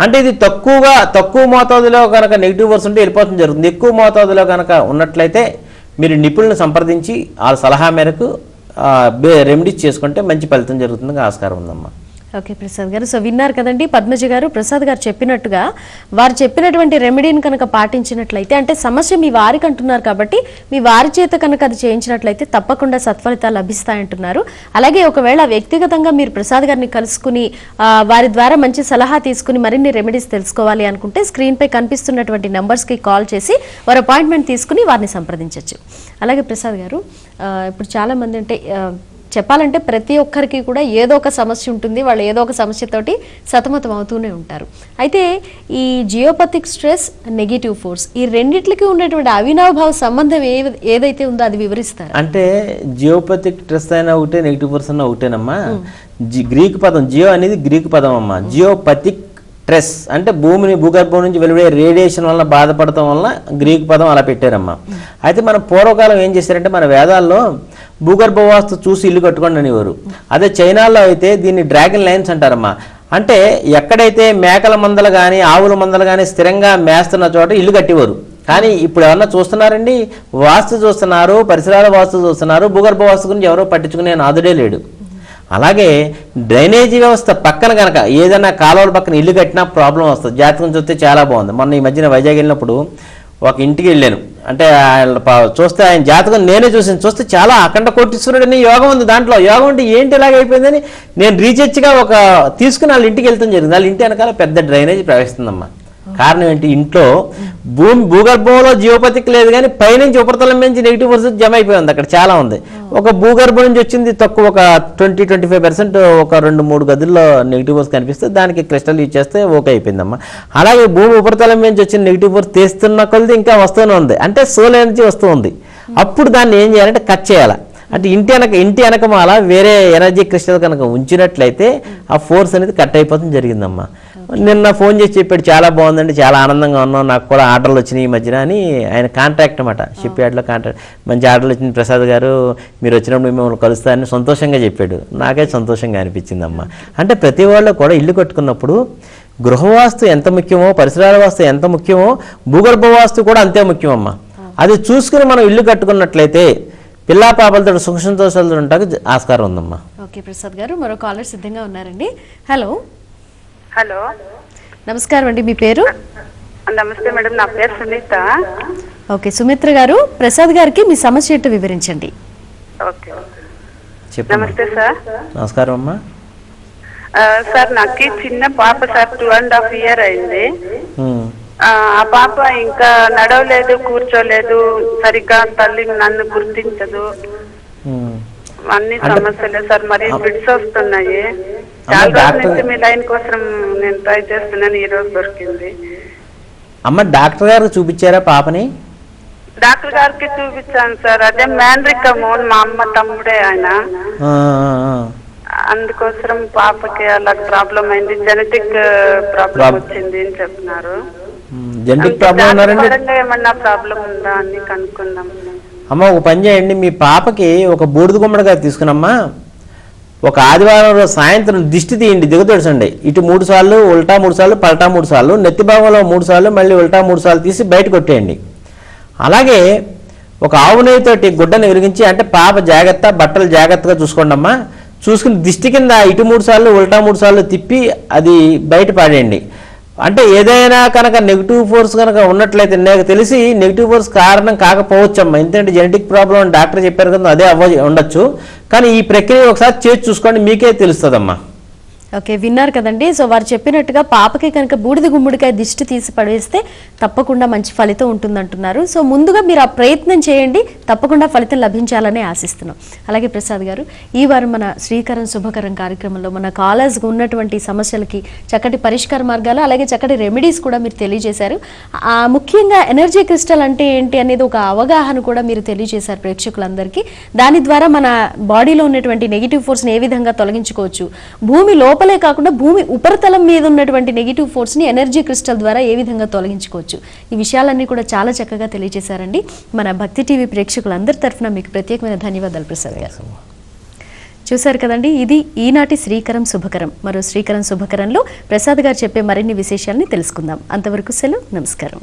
అంటే ఇది తక్కువ మోతాదులో కనుక నెగిటివ్ వర్స్ ఉంటే వెళ్ళిపోతుంది జరుగుతుంది. ఎక్కువ మోతాదులో కనుక ఉన్నట్లయితే మీరు నిపుణులను సంప్రదించి వాళ్ళ సలహా మేరకు రెమెడీస్ చేసుకుంటే మంచి ఫలితం జరుగుతుందని ఆస్కారం ఉందమ్మా. ఓకే ప్రసాద్ గారు, సో విన్నారు కదండి పద్మజ గారు, ప్రసాద్ గారు చెప్పినట్టుగా వారు చెప్పినటువంటి రెమెడీని కనుక పాటించినట్లయితే, అంటే సమస్య మీ వారికి అంటున్నారు కాబట్టి మీ వారి చేత కనుక అది చేయించినట్లయితే తప్పకుండా సత్ఫలితాలు లభిస్తాయంటున్నారు. అలాగే ఒకవేళ వ్యక్తిగతంగా మీరు ప్రసాద్ గారిని కలుసుకుని వారి ద్వారా మంచి సలహా తీసుకుని మరిన్ని రెమెడీస్ తెలుసుకోవాలి అనుకుంటే స్క్రీన్ పై కనిపిస్తున్నటువంటి నెంబర్స్కి కాల్ చేసి వారి అపాయింట్మెంట్ తీసుకుని వారిని సంప్రదించవచ్చు. అలాగే ప్రసాద్ గారు, ఇప్పుడు చాలా మంది అంటే చెప్పాలంటే ప్రతి ఒక్కరికి కూడా ఏదో ఒక సమస్య ఉంటుంది, వాళ్ళు ఏదో ఒక సమస్యతోటి సతమతం అవుతూనే ఉంటారు. అయితే ఈ జియోపతిక్ స్ట్రెస్, నెగిటివ్ ఫోర్స్, ఈ రెండిట్లకి ఉన్నటువంటి అవినాభావ సంబంధం ఏదైతే ఉందో అది వివరిస్తారు. అంటే జియోపతిక్ స్ట్రెస్ అయినా ఒకటే, నెగిటివ్ ఫోర్స్ అయినా ఒకటేనమ్మా. గ్రీక్ పదం జియో అనేది గ్రీక్ పదం అమ్మా. జియోపతిక్ స్ట్రెస్ అంటే భూగర్భం నుంచి వెలువడే రేడియేషన్ వల్ల బాధపడటం వల్ల గ్రీక్ పదం అలా పెట్టారమ్మా. అయితే మన పూర్వకాలం ఏం చేశారంటే మన వేదాల్లో భూగర్భ వాస్తు చూసి ఇల్లు కట్టుకోండి అనేవారు. అదే చైనాలో అయితే దీన్ని డ్రాగన్ లైన్స్ అంటారమ్మా. అంటే ఎక్కడైతే మేకల మందలు కానీ ఆవుల మందలు కానీ స్థిరంగా మేస్తున్న చోట ఇల్లు కట్టేవారు. కానీ ఇప్పుడు ఎవరన్నా చూస్తున్నారండి? వాస్తు చూస్తున్నారు, పరిసరాల వాస్తు చూస్తున్నారు, భూగర్భ వాస్తు గురించి ఎవరో పట్టించుకునే నాదుడే లేడు. అలాగే డ్రైనేజీ వ్యవస్థ పక్కన కనుక ఏదైనా కాలువల పక్కన ఇల్లు కట్టినా ప్రాబ్లం వస్తుంది. జాతకం చూస్తే చాలా బాగుంది. మొన్న ఈ మధ్యన వైజాగ్ వెళ్ళినప్పుడు ఒక ఇంటికి వెళ్ళాను. అంటే చూస్తే ఆయన జాతకం నేనే చూస్తే చాలా అఖండ కోటీశ్వరుడని యోగం ఉంది. దాంట్లో యోగం అంటే ఏంటి ఇలాగైపోయిందని నేను రీసెర్చ్గా తీసుకుని వాళ్ళ ఇంటికి వెళ్తాం జరిగింది. వాళ్ళ ఇంటి వెనకాల పెద్ద డ్రైనేజ్ ప్రవహిస్తుందమ్మా. కారణం ఏంటి? ఇంట్లో భూగర్భంలో జియోపతిక్ లేదు కానీ పైనుంచి ఉపరితలం నుంచి నెగిటివ్ ఫోర్స్ జమ అయిపోయి ఉంది. అక్కడ చాలా ఉంది. ఒక భూగర్భం నుంచి వచ్చింది తక్కువ, ఒక 20-25% ఒక 2-3 గదుల్లో నెగిటివ్ ఫోర్స్ కనిపిస్తే దానికి క్రిస్టల్ యూజ్ చేస్తే ఓకే అయిపోయిందమ్మా. అలాగే భూమి ఉపరితలం నుంచి వచ్చిన నెగిటివ్ ఫోర్స్ తీస్తున్న కొద్ది ఇంకా వస్తూనే ఉంది. అంటే సోల్ ఎనర్జీ వస్తూ ఉంది. అప్పుడు దాన్ని ఏం చేయాలంటే కట్ చేయాలి. అంటే ఇంటి వెనకమాల వేరే ఎనర్జీ క్రిస్టల్ కనుక ఉంచినట్లయితే ఆ ఫోర్స్ అనేది కట్ అయిపోతుంది జరిగిందమ్మా. నిన్న ఫోన్ చేసి చెప్పాడు, చాలా బాగుందండి, చాలా ఆనందంగా ఉన్నాం, నాకు కూడా ఆర్డర్లు వచ్చినాయి ఈ మధ్యన అని. ఆయన కాంట్రాక్ట్ అన్నమాట, షిప్ యార్డ్లో కాంట్రాక్ట్. మంచి ఆర్డర్లు వచ్చింది ప్రసాద్ గారు, మీరు వచ్చినప్పుడు మిమ్మల్ని కలుస్తారని సంతోషంగా చెప్పాడు. నాకే సంతోషంగా అనిపించిందమ్మా. అంటే ప్రతి వాళ్ళు కూడా ఇల్లు కట్టుకున్నప్పుడు గృహవాస్తు ఎంత ముఖ్యమో, పరిసరాల వాస్తు ఎంత ముఖ్యమో, భూగర్భ వాస్తు కూడా అంతే ముఖ్యమమ్మా. అది చూసుకుని మనం ఇల్లు కట్టుకున్నట్లయితే పిల్లా పాపలతో సుఖ సంతోషాలతో ఉండడానికి ఆస్కారం ఉందమ్మా. ఓకే ప్రసాద్ గారు, మరో కాలర్ సిద్ధంగా ఉన్నారండి. హలో. హలో, నమస్కారం అండి, మీ పేరు? నమస్తే మేడం, నా పేరు సునీత. ఓకే సుమిత్ర గారు, ప్రసాద్ గారికి మీ సమస్య ఏంటో వివరించండి. ఓకే, నమస్తే సార్. నమస్కారం అమ్మా. సార్ నాకు చిన్న పాప సార్, 2.5 years అయింది. ఆ పాప ఇంకా నడవలేదు, కూర్చోలేదు, సరిగ్గా తల్లి నన్ను గుర్తించదు, అన్ని సమస్యలే సార్. మరి ఫిట్స్ వస్తున్నాయి. చాలా రోజుల నుంచి మీ లైన్ కోసం నేను ట్రై చేస్తున్నాను, ఈ రోజు దొరికింది. అమ్మ డాక్టర్ గారు చూపించారా పాపని? డాక్టర్ గారికి చూపించాను సార్. అదే మ్యాన్రికము, మా అమ్మ తమ్ముడే ఆయన. అందుకోసం పాపకి అలా ప్రాబ్లం అయింది, జెనెటిక్ ప్రాబ్లం వచ్చింది అని చెప్తున్నారు. జెనెటిక్ ప్రాబ్లం ఉన్నారండి? ఏమన్నా ప్రాబ్లం ఉందా అని కనుక్కుందాం. అమ్మ ఒక పని చేయండి, మీ పాపకి ఒక బూడిద గుమ్మడికాయ తీసుకునమ్మా, ఒక ఆదివారం రోజు సాయంత్రం దిష్టి తీయండి, దిగదొడచండి. ఇటు 3 సార్లు, ఉల్టా 3 సార్లు, పల్టా 3 సార్లు, నెత్తి భాగంలో 3 సార్లు, మళ్ళీ ఉల్టా 3 సార్లు తీసి బయట కొట్టేయండి. అలాగే ఒక ఆవు నెయ్యితోటి గుడ్డను విరిగించి, అంటే పాప జాగ్రత్త, బట్టలు జాగ్రత్తగా చూసుకోండి అమ్మా. చూసుకుని దిష్టి కింద ఇటు 3 సార్లు, ఉల్టా 3 సార్లు తిప్పి అది బయట పాడేయండి. అంటే ఏదైనా కనుక నెగిటివ్ ఫోర్స్ కనుక ఉన్నట్లయితే, నాకు తెలిసి నెగిటివ్ ఫోర్స్ కారణం కాకపోవచ్చమ్మా. ఎందుకంటే జెనెటిక్ ప్రాబ్లం అని డాక్టర్ చెప్పారు కదా, అదే ఉండొచ్చు. కానీ ఈ ప్రక్రియ ఒకసారి చేసి చూసుకోండి, మీకే తెలుస్తుందమ్మా. ఓకే, విన్నారు కదండి. సో వారు చెప్పినట్టుగా పాపకి కనుక బూడిద గుమ్మడికాయ దిష్టి తీసి పడేస్తే తప్పకుండా మంచి ఫలితం ఉంటుందంటున్నారు. సో ముందుగా మీరు ఆ ప్రయత్నం చేయండి, తప్పకుండా ఫలితం లభించాలని ఆశిస్తున్నాం. అలాగే ప్రసాద్ గారు, ఈ వారం మన శ్రీకరం శుభకరం కార్యక్రమంలో మన కాలర్స్కి ఉన్నటువంటి సమస్యలకి చక్కటి పరిష్కార మార్గాలు, అలాగే చక్కటి రెమెడీస్ కూడా మీరు తెలియజేశారు. ముఖ్యంగా ఎనర్జీ క్రిస్టల్ అంటే ఏంటి అనేది ఒక అవగాహన కూడా మీరు తెలియజేశారు ప్రేక్షకులందరికీ. దాని ద్వారా మన బాడీలో ఉన్నటువంటి నెగిటివ్ ఫోర్స్ని ఏ విధంగా తొలగించుకోవచ్చు, భూమి లోపలే కాకుండా భూమి ఉపరితలం మీద ఉన్నటువంటి నెగిటివ్ ఫోర్స్ని ఎనర్జీ క్రిస్టల్ ద్వారా ఏ విధంగా తొలగించుకోవచ్చు, ఈ విషయాలన్నీ కూడా చాలా చక్కగా తెలియజేశారండి. మన భక్తి టీవీ ప్రేక్షకులందరి తరఫున మీకు ప్రత్యేకమైన ధన్యవాదాలు ప్రసాద్ గారు. చూశారు కదండి, ఇది ఈనాటి శ్రీకరం శుభకరం. మరో శ్రీకరం శుభకరంలో ప్రసాద్ గారు చెప్పే మరిన్ని విశేషాలని తెలుసుకుందాం. అంతవరకు సెలవు, నమస్కారం.